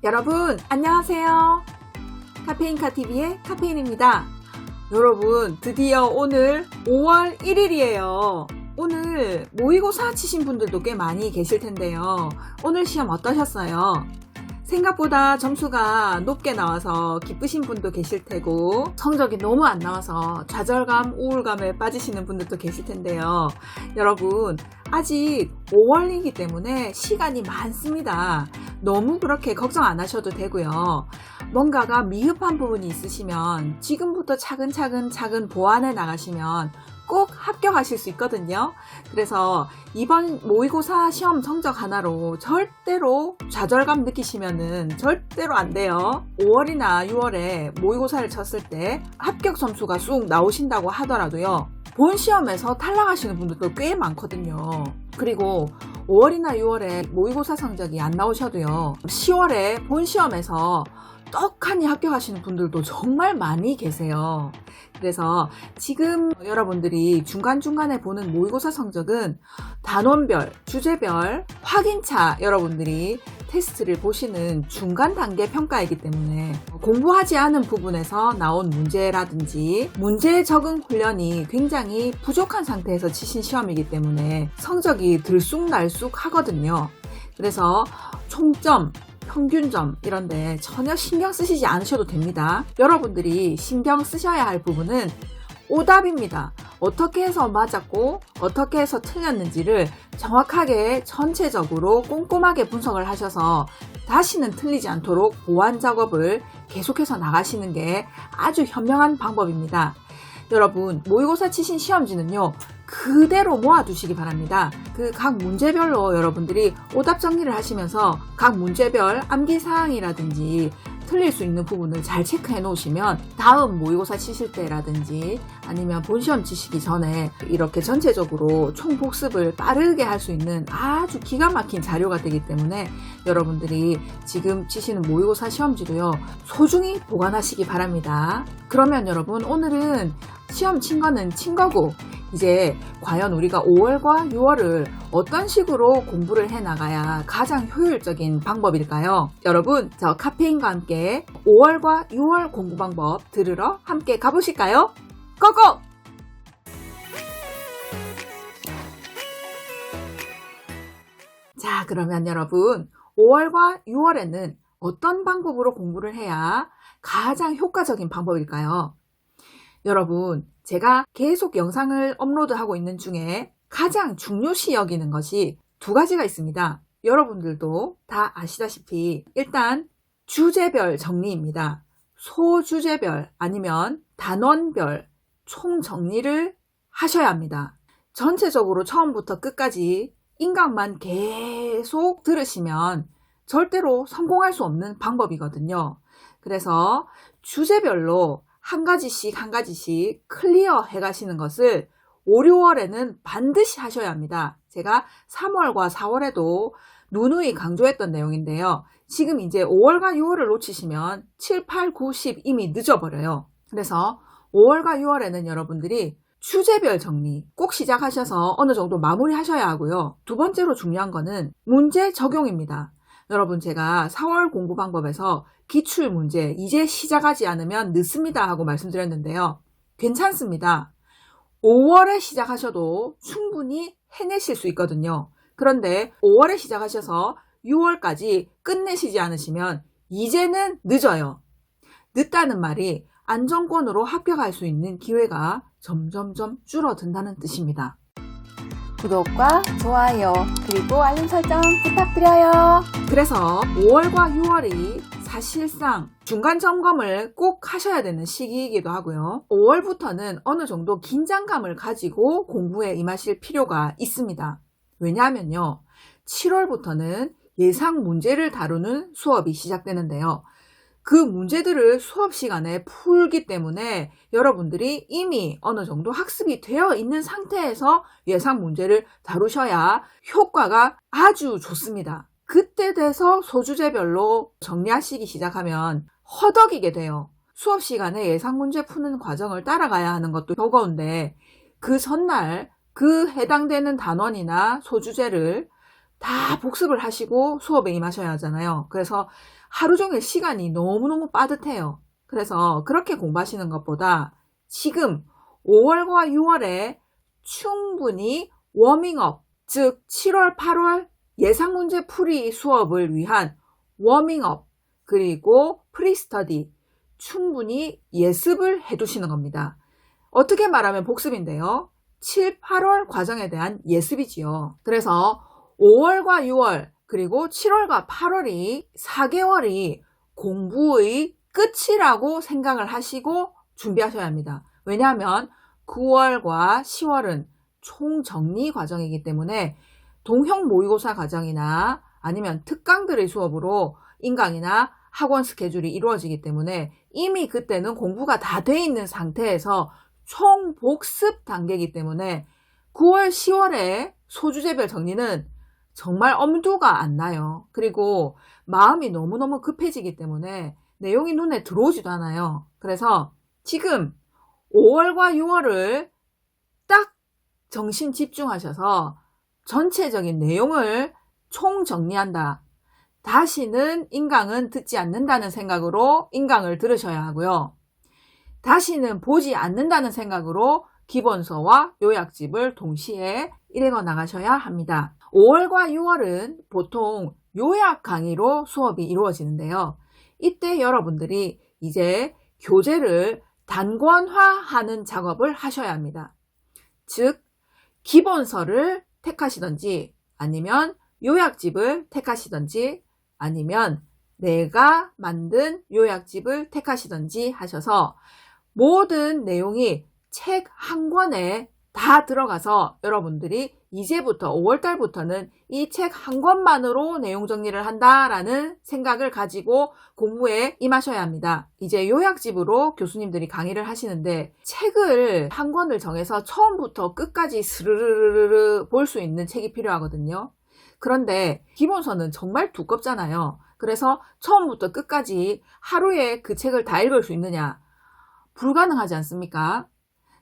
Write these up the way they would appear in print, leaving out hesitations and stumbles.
여러분 안녕하세요. 카페인카TV의 카페인입니다. 여러분 드디어 오늘 5월 1일이에요. 오늘 모의고사 치신 분들도 꽤 많이 계실 텐데요. 오늘 시험 어떠셨어요? 생각보다 점수가 높게 나와서 기쁘신 분도 계실 테고 성적이 너무 안 나와서 좌절감, 우울감에 빠지시는 분들도 계실 텐데요. 여러분 아직 5월이기 때문에 시간이 많습니다. 너무 그렇게 걱정 안 하셔도 되고요. 뭔가가 미흡한 부분이 있으시면 지금부터 차근차근 보완해 나가시면 꼭 합격하실 수 있거든요. 그래서 이번 모의고사 시험 성적 하나로 절대로 좌절감 느끼시면은 절대로 안 돼요. 5월이나 6월에 모의고사를 쳤을 때 합격 점수가 쑥 나오신다고 하더라도요. 본 시험에서 탈락하시는 분들도 꽤 많거든요. 그리고 5월이나 6월에 모의고사 성적이 안 나오셔도요. 10월에 본 시험에서 떡하니 합격하시는 분들도 정말 많이 계세요. 그래서 지금 여러분들이 중간중간에 보는 모의고사 성적은 단원별, 주제별, 확인차 여러분들이 테스트를 보시는 중간 단계 평가이기 때문에 공부하지 않은 부분에서 나온 문제라든지 문제 적응 훈련이 굉장히 부족한 상태에서 치신 시험이기 때문에 성적이 들쑥날쑥 하거든요. 그래서 총점, 평균점 이런데 전혀 신경 쓰시지 않으셔도 됩니다. 여러분들이 신경 쓰셔야 할 부분은 오답입니다. 어떻게 해서 맞았고 어떻게 해서 틀렸는지를 정확하게 전체적으로 꼼꼼하게 분석을 하셔서 다시는 틀리지 않도록 보완 작업을 계속해서 나가시는 게 아주 현명한 방법입니다. 여러분 모의고사 치신 시험지는요 그대로 모아두시기 바랍니다. 그 각 문제별로 여러분들이 오답 정리를 하시면서 각 문제별 암기사항이라든지 틀릴 수 있는 부분을 잘 체크해 놓으시면 다음 모의고사 치실 때라든지 아니면 본시험 치시기 전에 이렇게 전체적으로 총복습을 빠르게 할 수 있는 아주 기가 막힌 자료가 되기 때문에 여러분들이 지금 치시는 모의고사 시험지도요 소중히 보관하시기 바랍니다. 그러면 여러분 오늘은 시험 친 거는 친 거고 이제 과연 우리가 5월과 6월을 어떤 식으로 공부를 해나가야 가장 효율적인 방법일까요? 여러분 저 카페인과 함께 5월과 6월 공부 방법 들으러 함께 가보실까요? 고고! 자 그러면 여러분 5월과 6월에는 어떤 방법으로 공부를 해야 가장 효과적인 방법일까요? 여러분 제가 계속 영상을 업로드하고 있는 중에 가장 중요시 여기는 것이 두 가지가 있습니다. 여러분들도 다 아시다시피 일단 주제별 정리입니다. 소주제별 아니면 단원별 총 정리를 하셔야 합니다. 전체적으로 처음부터 끝까지 인강만 계속 들으시면 절대로 성공할 수 없는 방법이거든요. 그래서 주제별로 한 가지씩 클리어 해 가시는 것을 5, 6월에는 반드시 하셔야 합니다. 제가 3월과 4월에도 누누이 강조했던 내용인데요. 지금 이제 5월과 6월을 놓치시면 7, 8, 9, 10 이미 늦어버려요. 그래서 5월과 6월에는 여러분들이 주제별 정리 꼭 시작하셔서 어느 정도 마무리 하셔야 하고요. 두 번째로 중요한 거는 문제 적용입니다. 여러분 제가 4월 공부 방법에서 기출문제 이제 시작하지 않으면 늦습니다 하고 말씀드렸는데요. 괜찮습니다. 5월에 시작하셔도 충분히 해내실 수 있거든요. 그런데 5월에 시작하셔서 6월까지 끝내시지 않으시면 이제는 늦어요. 늦다는 말이 안정권으로 합격할 수 있는 기회가 점점점 줄어든다는 뜻입니다. 구독과 좋아요 그리고 알림 설정 부탁드려요. 그래서 5월과 6월이 사실상 중간 점검을 꼭 하셔야 되는 시기이기도 하고요. 5월부터는 어느 정도 긴장감을 가지고 공부에 임하실 필요가 있습니다. 왜냐하면요. 7월부터는 예상 문제를 다루는 수업이 시작되는데요. 그 문제들을 수업 시간에 풀기 때문에 여러분들이 이미 어느 정도 학습이 되어 있는 상태에서 예상 문제를 다루셔야 효과가 아주 좋습니다. 그때 돼서 소주제별로 정리하시기 시작하면 허덕이게 돼요. 수업 시간에 예상 문제 푸는 과정을 따라가야 하는 것도 버거운데 그 전날 그 해당되는 단원이나 소주제를 다 복습을 하시고 수업에 임하셔야 하잖아요. 그래서 하루 종일 시간이 너무너무 빠듯해요. 그래서 그렇게 공부하시는 것보다 지금 5월과 6월에 충분히 워밍업, 즉 7월, 8월 예상문제 풀이 수업을 위한 워밍업 그리고 프리스터디 충분히 예습을 해두시는 겁니다. 어떻게 말하면 복습인데요. 7, 8월 과정에 대한 예습이지요. 그래서 5월과 6월 그리고 7월과 8월이 4개월이 공부의 끝이라고 생각을 하시고 준비하셔야 합니다. 왜냐하면 9월과 10월은 총정리 과정이기 때문에 동형 모의고사 과정이나 아니면 특강들의 수업으로 인강이나 학원 스케줄이 이루어지기 때문에 이미 그때는 공부가 다 돼 있는 상태에서 총 복습 단계이기 때문에 9월, 10월에 소주제별 정리는 정말 엄두가 안 나요. 그리고 마음이 너무너무 급해지기 때문에 내용이 눈에 들어오지도 않아요. 그래서 지금 5월과 6월을 딱 정신 집중하셔서 전체적인 내용을 총정리한다. 다시는 인강은 듣지 않는다는 생각으로 인강을 들으셔야 하고요. 다시는 보지 않는다는 생각으로 기본서와 요약집을 동시에 읽어 나가셔야 합니다. 5월과 6월은 보통 요약 강의로 수업이 이루어지는데요. 이때 여러분들이 이제 교재를 단권화하는 작업을 하셔야 합니다. 즉, 기본서를 택하시든지 아니면 요약집을 택하시든지 아니면 내가 만든 요약집을 택하시든지 하셔서 모든 내용이 책 한 권에 다 들어가서 여러분들이 이제부터 5월달부터는 이 책 한 권만으로 내용 정리를 한다라는 생각을 가지고 공부에 임하셔야 합니다. 이제 요약집으로 교수님들이 강의를 하시는데 책을 한 권을 정해서 처음부터 끝까지 스르르르르 볼 수 있는 책이 필요하거든요. 그런데 기본서는 정말 두껍잖아요. 그래서 처음부터 끝까지 하루에 그 책을 다 읽을 수 있느냐? 불가능하지 않습니까?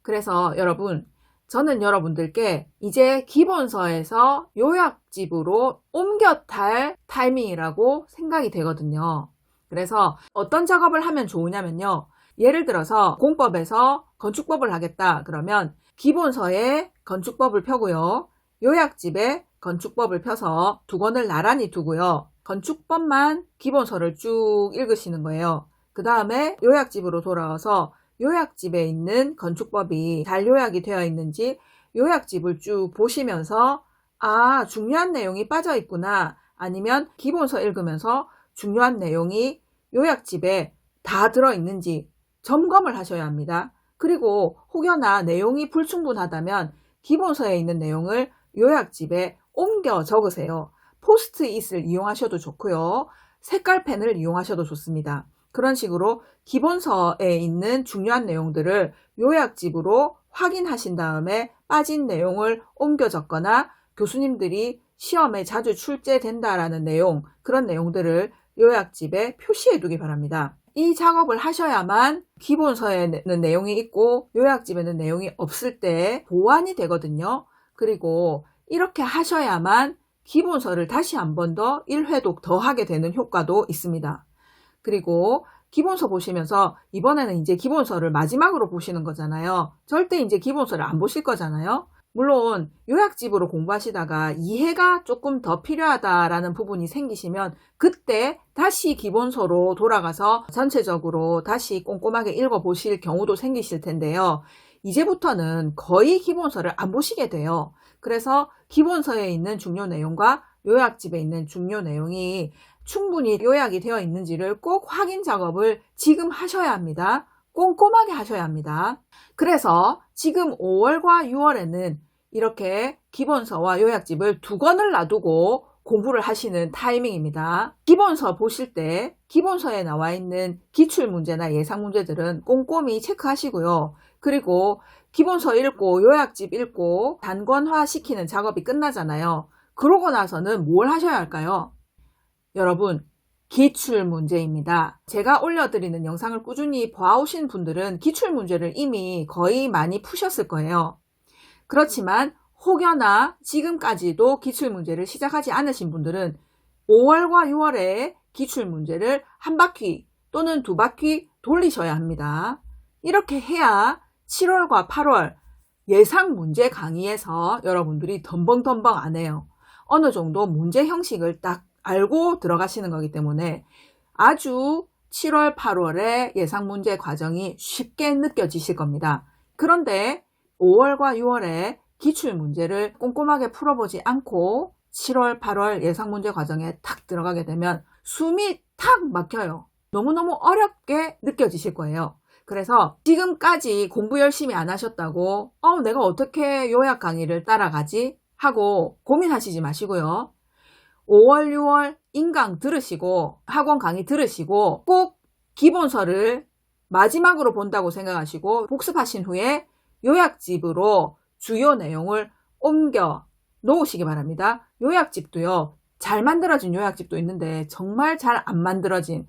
그래서 여러분, 저는 여러분들께 이제 기본서에서 요약집으로 옮겨탈 타이밍이라고 생각이 되거든요. 그래서 어떤 작업을 하면 좋으냐면요. 예를 들어서 공법에서 건축법을 하겠다 그러면 기본서에 건축법을 펴고요. 요약집에 건축법을 펴서 두 권을 나란히 두고요. 건축법만 기본서를 쭉 읽으시는 거예요. 그 다음에 요약집으로 돌아와서 요약집에 있는 건축법이 잘 요약이 되어 있는지 요약집을 쭉 보시면서 아, 중요한 내용이 빠져 있구나. 아니면 기본서 읽으면서 중요한 내용이 요약집에 다 들어 있는지 점검을 하셔야 합니다. 그리고 혹여나 내용이 불충분하다면 기본서에 있는 내용을 요약집에 옮겨 적으세요. 포스트잇을 이용하셔도 좋고요. 색깔펜을 이용하셔도 좋습니다. 그런 식으로 기본서에 있는 중요한 내용들을 요약집으로 확인하신 다음에 빠진 내용을 옮겨 적거나 교수님들이 시험에 자주 출제된다라는 내용, 그런 내용들을 요약집에 표시해 두기 바랍니다. 이 작업을 하셔야만 기본서에는 내용이 있고 요약집에는 내용이 없을 때 보완이 되거든요. 그리고 이렇게 하셔야만 기본서를 다시 한 번 더 1회독 더 하게 되는 효과도 있습니다. 그리고 기본서 보시면서 이번에는 이제 기본서를 마지막으로 보시는 거잖아요. 절대 이제 기본서를 안 보실 거잖아요. 물론 요약집으로 공부하시다가 이해가 조금 더 필요하다라는 부분이 생기시면 그때 다시 기본서로 돌아가서 전체적으로 다시 꼼꼼하게 읽어보실 경우도 생기실 텐데요. 이제부터는 거의 기본서를 안 보시게 돼요. 그래서 기본서에 있는 중요 내용과 요약집에 있는 중요 내용이 충분히 요약이 되어 있는지를 꼭 확인 작업을 지금 하셔야 합니다. 꼼꼼하게 하셔야 합니다. 그래서 지금 5월과 6월에는 이렇게 기본서와 요약집을 두 권을 놔두고 공부를 하시는 타이밍입니다. 기본서 보실 때 기본서에 나와 있는 기출문제나 예상문제들은 꼼꼼히 체크하시고요. 그리고 기본서 읽고 요약집 읽고 단권화 시키는 작업이 끝나잖아요. 그러고 나서는 뭘 하셔야 할까요? 여러분, 기출문제입니다. 제가 올려드리는 영상을 꾸준히 봐오신 분들은 기출문제를 이미 거의 많이 푸셨을 거예요. 그렇지만 혹여나 지금까지도 기출문제를 시작하지 않으신 분들은 5월과 6월에 기출문제를 한 바퀴 또는 두 바퀴 돌리셔야 합니다. 이렇게 해야 7월과 8월 예상 문제 강의에서 여러분들이 덤벙덤벙 안 해요. 어느 정도 문제 형식을 딱 알고 들어가시는 거기 때문에 아주 7월, 8월의 예상 문제 과정이 쉽게 느껴지실 겁니다. 그런데 5월과 6월에 기출 문제를 꼼꼼하게 풀어보지 않고 7월, 8월 예상 문제 과정에 탁 들어가게 되면 숨이 탁 막혀요. 너무너무 어렵게 느껴지실 거예요. 그래서 지금까지 공부 열심히 안 하셨다고 내가 어떻게 요약 강의를 따라가지? 하고 고민하시지 마시고요. 5월, 6월 인강 들으시고 학원 강의 들으시고 꼭 기본서를 마지막으로 본다고 생각하시고 복습하신 후에 요약집으로 주요 내용을 옮겨 놓으시기 바랍니다. 요약집도요. 잘 만들어진 요약집도 있는데 정말 잘 안 만들어진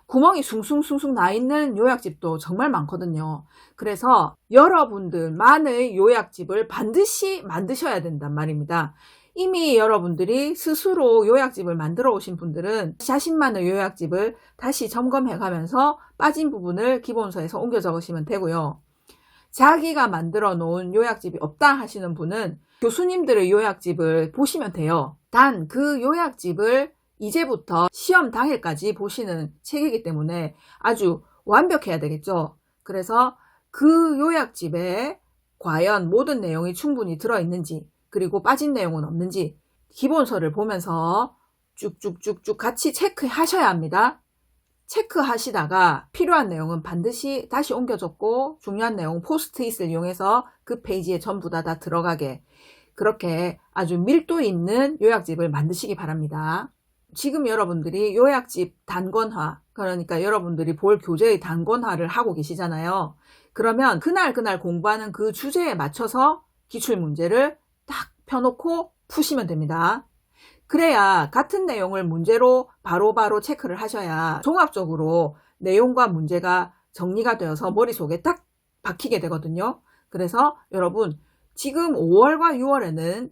구멍이 숭숭숭숭 나 있는 요약집도 정말 많거든요. 그래서 여러분들만의 요약집을 반드시 만드셔야 된단 말입니다. 이미 여러분들이 스스로 요약집을 만들어 오신 분들은 자신만의 요약집을 다시 점검해 가면서 빠진 부분을 기본서에서 옮겨 적으시면 되고요. 자기가 만들어 놓은 요약집이 없다 하시는 분은 교수님들의 요약집을 보시면 돼요. 단 그 요약집을 이제부터 시험 당일까지 보시는 책이기 때문에 아주 완벽해야 되겠죠. 그래서 그 요약집에 과연 모든 내용이 충분히 들어있는지 그리고 빠진 내용은 없는지 기본서를 보면서 쭉쭉쭉쭉 같이 체크하셔야 합니다. 체크하시다가 필요한 내용은 반드시 다시 옮겨 적고 중요한 내용 포스트잇을 이용해서 그 페이지에 전부 다 들어가게 그렇게 아주 밀도 있는 요약집을 만드시기 바랍니다. 지금 여러분들이 요약집 단권화, 그러니까 여러분들이 볼 교재의 단권화를 하고 계시잖아요. 그러면 그날 공부하는 그 주제에 맞춰서 기출문제를 딱 펴놓고 푸시면 됩니다. 그래야 같은 내용을 문제로 바로바로 체크를 하셔야 종합적으로 내용과 문제가 정리가 되어서 머릿속에 딱 박히게 되거든요. 그래서 여러분 지금 5월과 6월에는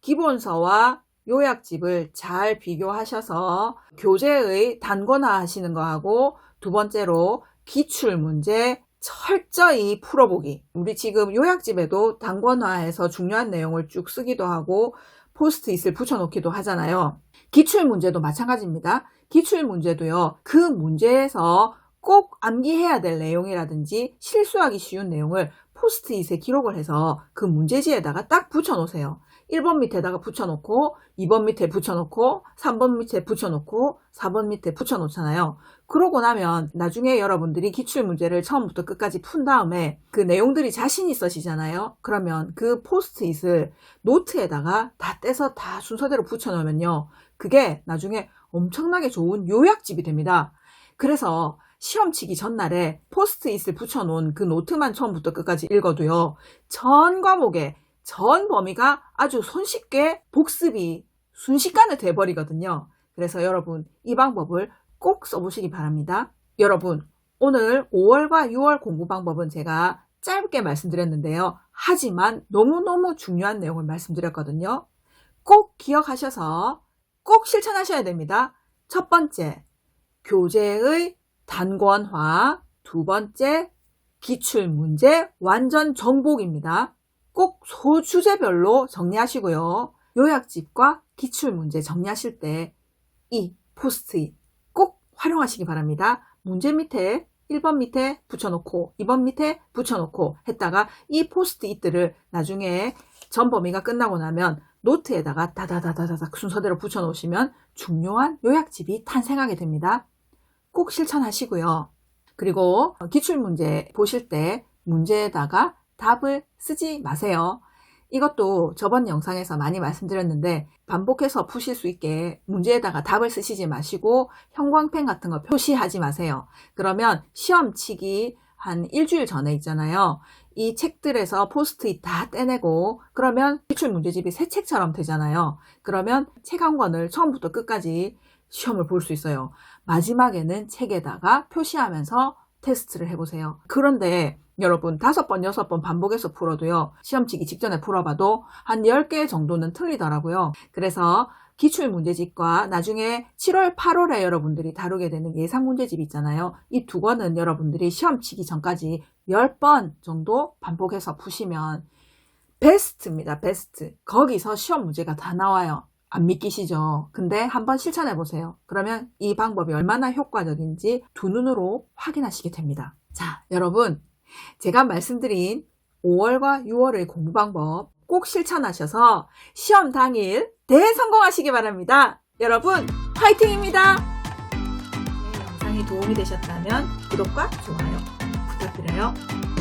기본서와 요약집을 잘 비교하셔서 교재의 단권화 하시는 거하고 두 번째로 기출문제 철저히 풀어보기. 우리 지금 요약집에도 단권화해서 중요한 내용을 쭉 쓰기도 하고 포스트잇을 붙여놓기도 하잖아요. 기출문제도 마찬가지입니다. 기출문제도요. 그 문제에서 꼭 암기해야 될 내용이라든지 실수하기 쉬운 내용을 포스트잇에 기록을 해서 그 문제지에다가 딱 붙여놓으세요. 1번 밑에다가 붙여놓고 2번 밑에 붙여놓고 3번 밑에 붙여놓고 4번 밑에 붙여놓잖아요. 그러고 나면 나중에 여러분들이 기출문제를 처음부터 끝까지 푼 다음에 그 내용들이 자신 있으시잖아요. 그러면 그 포스트잇을 노트에다가 다 떼서 다 순서대로 붙여놓으면요. 그게 나중에 엄청나게 좋은 요약집이 됩니다. 그래서 시험 치기 전날에 포스트잇을 붙여놓은 그 노트만 처음부터 끝까지 읽어도요. 전 과목에 전 범위가 아주 손쉽게 복습이 순식간에 돼버리거든요. 그래서 여러분 이 방법을 꼭 써보시기 바랍니다. 여러분 오늘 5월과 6월 공부 방법은 제가 짧게 말씀드렸는데요. 하지만 너무너무 중요한 내용을 말씀드렸거든요. 꼭 기억하셔서 꼭 실천하셔야 됩니다. 첫 번째, 교재의 단권화. 두 번째, 기출문제 완전 정복입니다. 꼭 소주제별로 정리하시고요. 요약집과 기출문제 정리하실 때 이 포스트잇 꼭 활용하시기 바랍니다. 문제 밑에 1번 밑에 붙여놓고 2번 밑에 붙여놓고 했다가 이 포스트잇들을 나중에 전 범위가 끝나고 나면 노트에다가 다다다다닥 순서대로 붙여놓으시면 중요한 요약집이 탄생하게 됩니다. 꼭 실천하시고요. 그리고 기출문제 보실 때 문제에다가 답을 쓰지 마세요. 이것도 저번 영상에서 많이 말씀드렸는데 반복해서 푸실 수 있게 문제에다가 답을 쓰시지 마시고 형광펜 같은 거 표시하지 마세요. 그러면 시험 치기 한 일주일 전에 있잖아요. 이 책들에서 포스트잇 다 떼내고 그러면 기출문제집이 새 책처럼 되잖아요. 그러면 책 한 권을 처음부터 끝까지 시험을 볼 수 있어요. 마지막에는 책에다가 표시하면서 테스트를 해보세요. 그런데 여러분 5번, 6번 반복해서 풀어도요. 시험 치기 직전에 풀어봐도 한 10개 정도는 틀리더라고요. 그래서 기출 문제집과 나중에 7월, 8월에 여러분들이 다루게 되는 예상 문제집 있잖아요. 이 두 권은 여러분들이 시험 치기 전까지 10번 정도 반복해서 푸시면 베스트입니다. 베스트. 거기서 시험 문제가 다 나와요. 안 믿기시죠? 근데 한번 실천해 보세요. 그러면 이 방법이 얼마나 효과적인지 두 눈으로 확인하시게 됩니다. 자, 여러분, 제가 말씀드린 5월과 6월의 공부 방법 꼭 실천하셔서 시험 당일 대성공하시기 바랍니다. 여러분, 화이팅입니다. 네, 영상이 도움이 되셨다면 구독과 좋아요 부탁드려요.